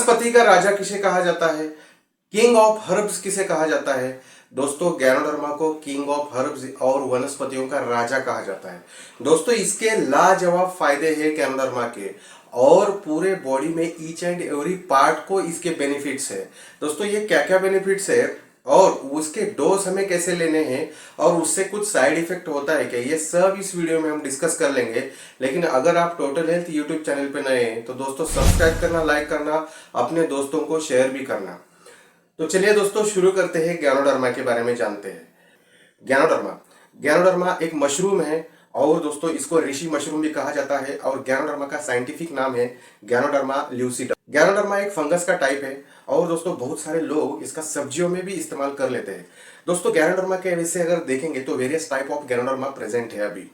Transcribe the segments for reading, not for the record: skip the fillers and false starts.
वनस्पति का राजा किसे कहा जाता है? किंग ऑफ हर्ब्स किसे कहा जाता है? दोस्तों गैनोडर्मा को किंग ऑफ हर्ब्स और वनस्पतियों का राजा कहा जाता है। दोस्तों इसके लाजवाब फायदे हैं गैनोडर्मा के, और पूरे बॉडी में ईच एंड एवरी पार्ट को इसके बेनिफिट्स है। दोस्तों ये क्या क्या बेनिफिट्स है और उसके डोज हमें कैसे लेने हैं और उससे कुछ साइड इफेक्ट होता है क्या, ये सब इस वीडियो में हम डिस्कस कर लेंगे। लेकिन अगर आप टोटल हेल्थ यूट्यूब चैनल पे नए हैं तो दोस्तों सब्सक्राइब करना, लाइक करना, अपने दोस्तों को शेयर भी करना। तो चलिए दोस्तों शुरू करते हैं, गैनोडर्मा के बारे में जानते हैं। गैनोडर्मा गैनोडर्मा एक मशरूम है और दोस्तों इसको ऋषि मशरूम भी कहा जाता है और गैनोडर्मा का साइंटिफिक नाम है गैनोडर्मा ल्यूसिडा। गैनोडर्मा एक फंगस का टाइप है और दोस्तों बहुत सारे लोग इसका सब्जियों में भी इस्तेमाल कर लेते हैं। दोस्तों गैनोडर्मा के वैसे अगर देखेंगे तो various type of ganoderma present है अभी।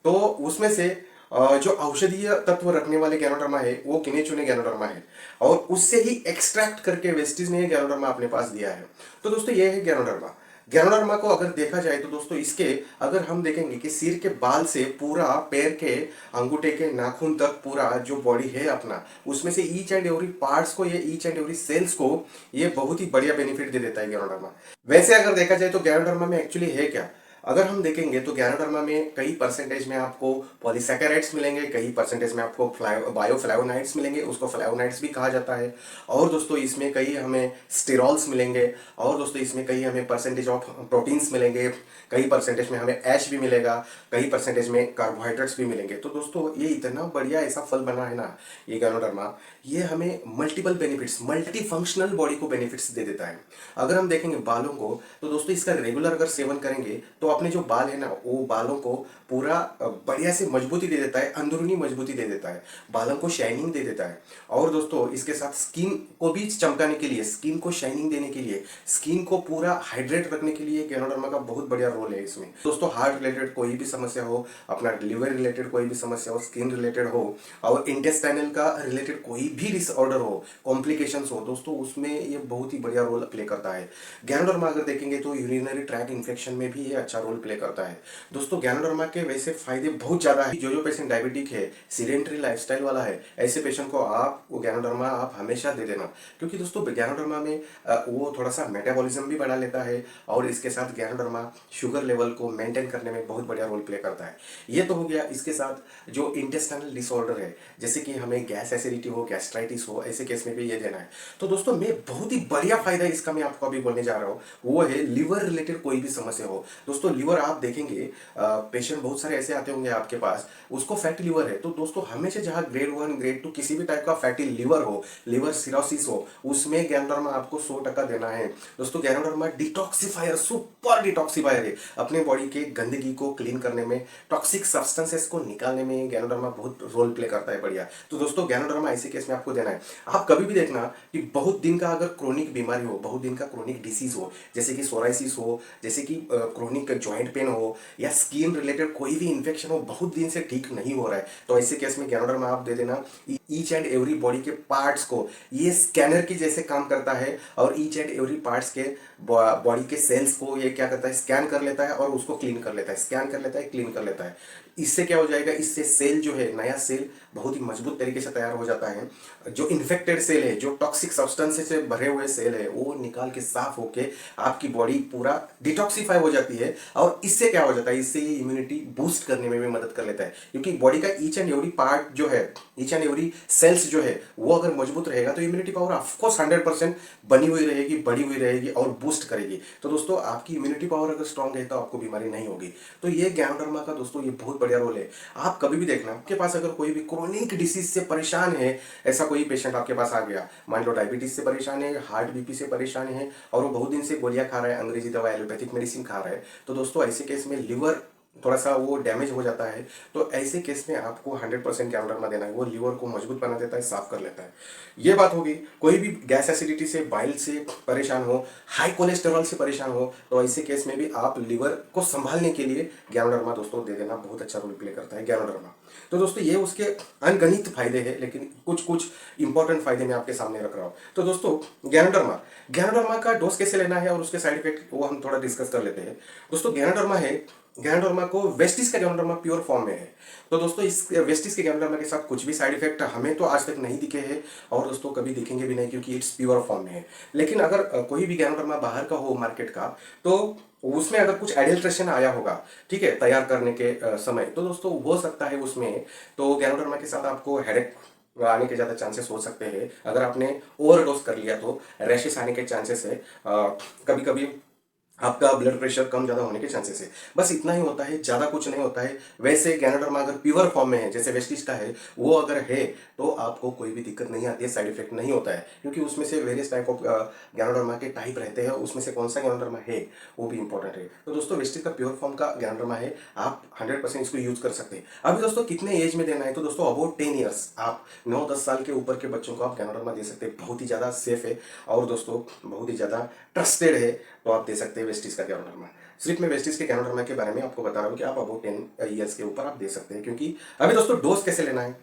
तो उसमें से जो औषधीय तत्व रखने वाले गैनोडर्मा है वो गिने चुने गैनोडर्मा है और उससे ही एक्सट्रैक्ट करके वेस्टीज ने गैनोडर्मा अपने पास दिया है। तो दोस्तों ये है गैनोडर्मा। गैनोडर्मा को अगर देखा जाए तो दोस्तों इसके अगर हम देखेंगे कि सिर के बाल से पूरा पैर के अंगूठे के नाखून तक पूरा जो बॉडी है अपना, उसमें से ईच एंड एवरी पार्ट्स को, ये ईच एंड एवरी सेल्स को ये बहुत ही बढ़िया बेनिफिट दे देता है गैनोडर्मा। वैसे अगर देखा जाए तो गैनोडर्मा में एक्चुअली है क्या, अगर हम देखेंगे तो गैनोडर्मा में कई परसेंटेज में आपको पॉलीसैकेराइड्स मिलेंगे, कई परसेंटेज में आपको बायोफ्लावोनाइड्स मिलेंगे, उसको फ्लावोनाइड्स भी कहा जाता है। और दोस्तों इसमें कई हमें स्टेरॉल्स मिलेंगे और दोस्तों इसमें कई हमें परसेंटेज ऑफ प्रोटीन्स मिलेंगे, कई परसेंटेज में हमें ऐश भी मिलेगा, कई परसेंटेज में कार्बोहाइड्रेट्स भी मिलेंगे। तो दोस्तों ये इतना बढ़िया ऐसा फल बना है ना ये गैनोडर्मा, ये हमें multiple benefits, multi functional body को बेनिफिट्स दे देता है। अगर हम देखेंगे बालों को तो दोस्तों इसका रेगुलर अगर सेवन करेंगे तो अपने जो बाल है ना वो बालों को पूरा बढ़िया से मजबूती दे देता है, अंदरूनी मजबूती दे देता है, बालों को शाइनिंग दे देता है। और दोस्तों इसके साथ स्किन को भी चमकाने के लिए, स्किन को शाइनिंग देने के लिए, स्किन को पूरा हाइड्रेट रखने के लिए गैनोडर्मा का बहुत बढ़िया रोल है इसमें। दोस्तों हार्ट रिलेटेड कोई भी समस्या हो, अपना लिवर रिलेटेड कोई भी समस्या हो, स्किन रिलेटेड हो और इंटेस्टाइनल का रिलेटेड कोई भी डिसऑर्डर हो, कॉम्प्लिकेशंस हो, दोस्तों उसमें ये बहुत ही बढ़िया रोल प्ले करता है। गैनोडर्मा अगर देखेंगे तो यूरिनरी ट्रैक्ट इन्फेक्शन में भी ये अच्छा रोल प्ले करता है। दोस्तों गैनोडर्मा के वैसे फायदे बहुत ज्यादा है। जो पेशेंट डायबिटिक है, सीडेंटरी लाइफस्टाइल वाला है, ऐसे पेशेंट को आप गैनोडर्मा आप हमेशा दे देना, क्योंकि दोस्तों गैनोडर्मा में वो थोड़ा सा मेटाबॉलिज्म भी बढ़ा लेता है और इसके साथ गैनोडर्मा शुगर लेवल को मेंटेन करने में बहुत बढ़िया रोल प्ले करता है। ये तो हो गया। इसके साथ जो इंटेस्टाइनल डिसऑर्डर है, जैसे कि हमें गैस एसिडिटी हो, गैस्ट्राइटिस हो, ऐसे केस में भी ये देना है। तो दोस्तों मैं बहुत ही बढ़िया फायदा इसका मैं आपको अभी बोलने जा रहा हूँ, वो है लिवर रिलेटेड कोई भी समस्या हो। दोस्तों लिवर आप देखेंगे पेशेंट बहुत सारे ऐसे आते होंगे आपके पास, उसको फैटी लिवर है, तो दोस्तों हमेशा जहाँ ग्रेड 1 ग्रेड 2 किसी भी टाइप का फैटी लिवर हो, लिवर सिरोसिस हो, उसमें गैनोडर्मा आपको 100% देना है। दोस्तों गैनोडर्मा डिटॉक्सिफायर, सुपर डिटॉक्सिफायर है। अपने बॉडी के गंदगी को क्लीन करने में, टॉक्सिक सब्सटेंसेस को निकालने में गैनोडर्मा बहुत रोल प्ले करता है बढ़िया। तो दोस्तों गैनोडर्मा ऐसे केस में आपको देना है। आप कभी भी देखना कि बहुत दिन का अगर क्रोनिक बीमारी हो, बहुत दिन का क्रोनिक डिसीज हो, जैसे कि सोराइसिस हो, जैसे कि क्रोनिक जॉइंट पेन हो या स्किन रिलेटेड कोई भी इन्फेक्शन हो, बहुत दिन से ठीक नहीं हो रहा है, तो ऐसे केस में गैनोडर्मा आप दे देना। ईच एंड एवरी बॉडी के पार्ट्स को ये स्कैनर की जैसे काम करता है और ईच एंड एवरी पार्ट्स के बॉडी के सेल्स को ये क्या करता है, स्कैन कर लेता है और उसको क्लीन कर लेता है, स्कैन कर लेता है, क्लीन कर लेता है। इससे क्या हो जाएगा, इससे सेल जो है, नया सेल बहुत ही मजबूत तरीके से तैयार हो जाता है। जो इन्फेक्टेड सेल है, जो टॉक्सिक सब्सटेंसेस से भरे हुए सेल है, वो निकाल के साफ होके आपकी बॉडी पूरा डिटॉक्सिफाई हो जाती है। और इससे क्या हो जाता है, इससे ये इम्यूनिटी बूस्ट करने में भी मदद कर लेता है, क्योंकि बॉडी का ईच एंड एवरी पार्ट जो है, ईच एंड एवरी सेल्स जो है वो अगर मजबूत रहेगा तो इम्यूनिटी पावर ऑफकोर्स 100% बनी हुई रहेगी, बढ़ी हुई रहेगी और बूस्ट करेगी। तो दोस्तों आपकी इम्यूनिटी पावर अगर स्ट्रांग है तो आपको बीमारी नहीं होगी। तो ये गैनोडर्मा का दोस्तों ये बहुत बढ़िया रोल है। आप कभी भी देखना, आपके पास अगर कोई भी क्रोनिक डिसीज से परेशान है, ऐसा कोई पेशेंट आपके पास आ गया, मान लो डायबिटीज से परेशान है, हार्ट बीपी से परेशान है और वो बहुत दिन से गोलियां खा रहा है, अंग्रेजी दवा एलोपैथिक मेडिसिन खा रहा है, तो दोस्तों ऐसे केस में लिवर थोड़ा सा वो डैमेज हो जाता है, तो ऐसे केस में आपको 100% गैनोडर्मा देना है। वो लिवर को मजबूत बना देता है, साफ कर लेता है। ये बात होगी। कोई भी गैस एसिडिटी से, बाइल से परेशान हो, हाई कोलेस्टेरॉल से परेशान हो, तो ऐसे केस में भी आप लिवर को संभालने के लिए गैनोडर्मा दोस्तों दे देना, बहुत अच्छा रोल प्ले करता है गैनोडर्मा। तो दोस्तों ये उसके अनगणित फायदे हैं, लेकिन कुछ कुछ इंपॉर्टेंट फायदे मैं आपके सामने रख रहा हूँ। तो दोस्तों गैनोडर्मा का डोज कैसे लेना है और उसके साइड इफेक्ट वो हम थोड़ा डिस्कस कर लेते हैं। दोस्तों गैनोडर्मा है गैनोडर्मा को वेस्टिस का गैनोडर्मा प्योर फॉर्म में है। तो दोस्तों इस वेस्टिस के गैनोडर्मा के साथ कुछ भी साइड इफेक्ट हमें तो आज तक नहीं दिखे हैं, और दोस्तों कभी दिखेंगे भी नहीं, क्योंकि इट्स प्योर फॉर्म में है। लेकिन अगर कोई भी गैनोडर्मा बाहर का हो मार्केट का, तो उसमें अगर कुछ एडल्ट्रेशन आया होगा, ठीक है, तैयार करने के समय, तो दोस्तों हो सकता है उसमें, तो गैनोडर्मा के साथ आपको हेडेक आने के ज़्यादा चांसेस हो सकते हैं। अगर आपने ओवरडोज कर लिया तो रैशेस आने के चांसेस है, कभी कभी आपका ब्लड प्रेशर कम ज़्यादा होने के चांसेस है। बस इतना ही होता है, ज़्यादा कुछ नहीं होता है। वैसे गैनोडर्मा अगर प्योर फॉर्म में है, जैसे वेस्टिज का है, वो अगर है, तो आपको कोई भी दिक्कत नहीं आती है, साइड इफेक्ट नहीं होता है, क्योंकि उसमें से वेरियस टाइप ऑफ गैनोडर्मा के टाइप रहते हैं, उसमें से कौन सा गैनोडर्मा है वो भी इंपॉर्टेंट है। तो दोस्तों वेस्टिज का प्योर फॉर्म का गैनोडर्मा है, आप 100% इसको यूज कर सकते हैं। अभी दोस्तों कितने एज में देना है, तो दोस्तों अबाउट 10 ईयर्स, आप 9-10 साल के ऊपर के बच्चों को आप गैनोडर्मा दे सकते हैं। बहुत ही ज़्यादा सेफ है, और दोस्तों बहुत ही ज़्यादा ट्रस्टेड है, तो आप दे सकते हैं वेस्टिज का गैनोडर्मा। सिर्फ मैं वेस्टिज के गैनोडर्मा के बारे में आपको बता रहा हूँ कि आप अबाउट 10 ईयर्स के ऊपर आप दे सकते हैं। क्योंकि अभी दोस्तों डोज कैसे लेना है,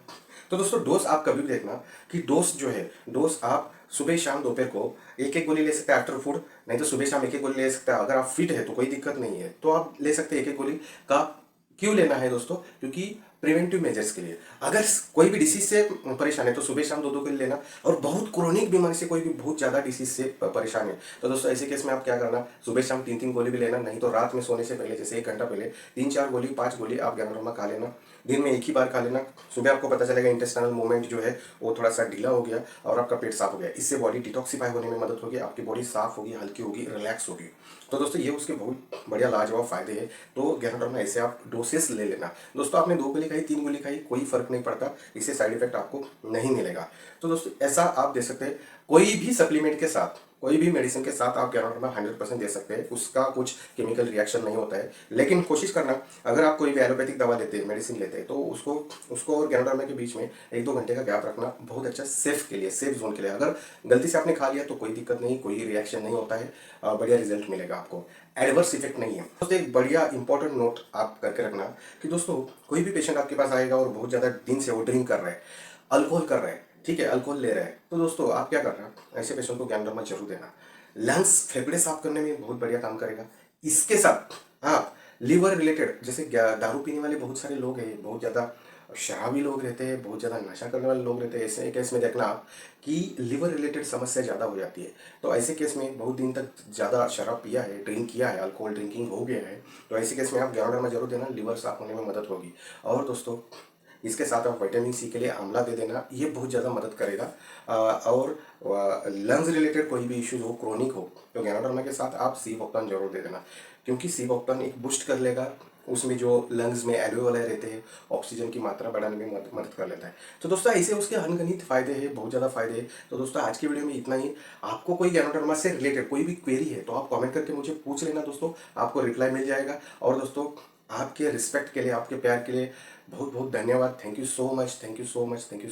तो दोस्तों डोज आप कभी भी देखना कि डोज जो है, डोज आप सुबह शाम दोपहर को एक एक गोली ले सकते हैं आफ्टर फूड, नहीं तो सुबह शाम एक एक गोली ले सकते हैं। अगर आप फिट है तो कोई दिक्कत नहीं है, तो आप ले सकते हैं एक एक गोली का। क्यों लेना है दोस्तों, क्योंकि प्रिवेंटिव मेजर्स के लिए। अगर कोई भी डिसीज से परेशान है तो सुबह शाम 2-2 गोली लेना, और बहुत क्रोनिक बीमारी से कोई भी बहुत ज़्यादा डिसीज से परेशान है, तो दोस्तों ऐसे केस में आप क्या करना, सुबह शाम 3-3 गोली भी लेना, नहीं तो रात में सोने से पहले, जैसे 1 घंटा पहले 3-4 गोली 5 गोली आप गैनोडर्मा खा लेना। दिन में एक ही बार खा लेना। सुबह आपको पता चलेगा इंटेस्टाइनल मूवमेंट जो है वो थोड़ा सा ढीला हो गया, और आपका पेट साफ हो गया। इससे बॉडी डिटॉक्सिफाई होने में मदद होगी, आपकी बॉडी साफ होगी, हल्की होगी, रिलैक्स होगी। तो दोस्तों ये उसके बहुत बढ़िया लाजवाब फायदे हैं। तो गैनोडर्मा ऐसे आप डोसेस ले लेना। दोस्तों आपने 2 गोली खाई, 3 गोली खाई, कोई फर्क नहीं पड़ता, इससे साइड इफेक्ट आपको नहीं मिलेगा। तो दोस्तों ऐसा आप दे सकते हैं। कोई भी सप्लीमेंट के साथ, कोई भी मेडिसिन के साथ आप गैनोडर्मा 100% दे सकते हैं, उसका कुछ केमिकल रिएक्शन नहीं होता है। लेकिन कोशिश करना, अगर आप कोई भी एलोपैथिक दवा लेते हैं, मेडिसिन लेते हैं, तो उसको उसको और गैनोडर्मा के बीच में 1-2 घंटे का गैप रखना बहुत अच्छा, सेफ के लिए, सेफ जोन के लिए। अगर गलती से आपने खा लिया तो कोई दिक्कत नहीं, कोई रिएक्शन नहीं होता है, बढ़िया रिजल्ट मिलेगा आपको, एडवर्स इफेक्ट नहीं है। दोस्तों एक बढ़िया इंपॉर्टेंट नोट आप करके रखना कि दोस्तों कोई भी पेशेंट आपके पास आएगा और बहुत ज़्यादा दिन से वो ड्रिंक कर रहा है, अल्कोहल कर रहा है, ठीक है, अल्कोहल ले रहा है, तो दोस्तों आप क्या करना, ऐसे पेशेंट को गैनोडर्मा जरूर देना। लंग्स, फेफड़े साफ करने में बहुत बढ़िया काम करेगा। इसके साथ आप लिवर रिलेटेड, जैसे दारू पीने वाले बहुत सारे लोग हैं, बहुत ज़्यादा शराबी लोग रहते हैं, बहुत ज़्यादा नशा करने वाले लोग रहते हैं, ऐसे केस में देखना आप कि लिवर रिलेटेड समस्या ज़्यादा हो जाती है। तो ऐसे केस में बहुत दिन तक ज़्यादा शराब पिया है, ड्रिंक किया है, अल्कोहल ड्रिंकिंग हो गया है, तो ऐसे केस में आप गैनोडर्मा जरूर देना, लिवर साफ होने में मदद होगी। और दोस्तों इसके साथ आप विटामिन सी के लिए आंवला दे देना, ये बहुत ज़्यादा मदद करेगा। और लंग्स रिलेटेड कोई भी इश्यूज हो, क्रोनिक हो, तो गैनोडर्मा के साथ आप सी वोक्टन जरूर दे देना, क्योंकि सी वोक्टन एक बूस्ट कर लेगा, उसमें जो लंग्स में एल्वेओलाई रहते हैं, ऑक्सीजन की मात्रा बढ़ाने में मदद कर लेता है। तो दोस्तों ऐसे उसके अनगिनत फायदे हैं, बहुत ज़्यादा फायदे हैं। तो दोस्तों आज की वीडियो में इतना ही। आपको कोई गैनोडर्मा से रिलेटेड कोई भी क्वेरी है तो आप कमेंट करके मुझे पूछ लेना दोस्तों, आपको रिप्लाई मिल जाएगा। और दोस्तों आपके रिस्पेक्ट के लिए, आपके प्यार के लिए बहुत बहुत धन्यवाद। Thank you so much, thank you so much, thank you so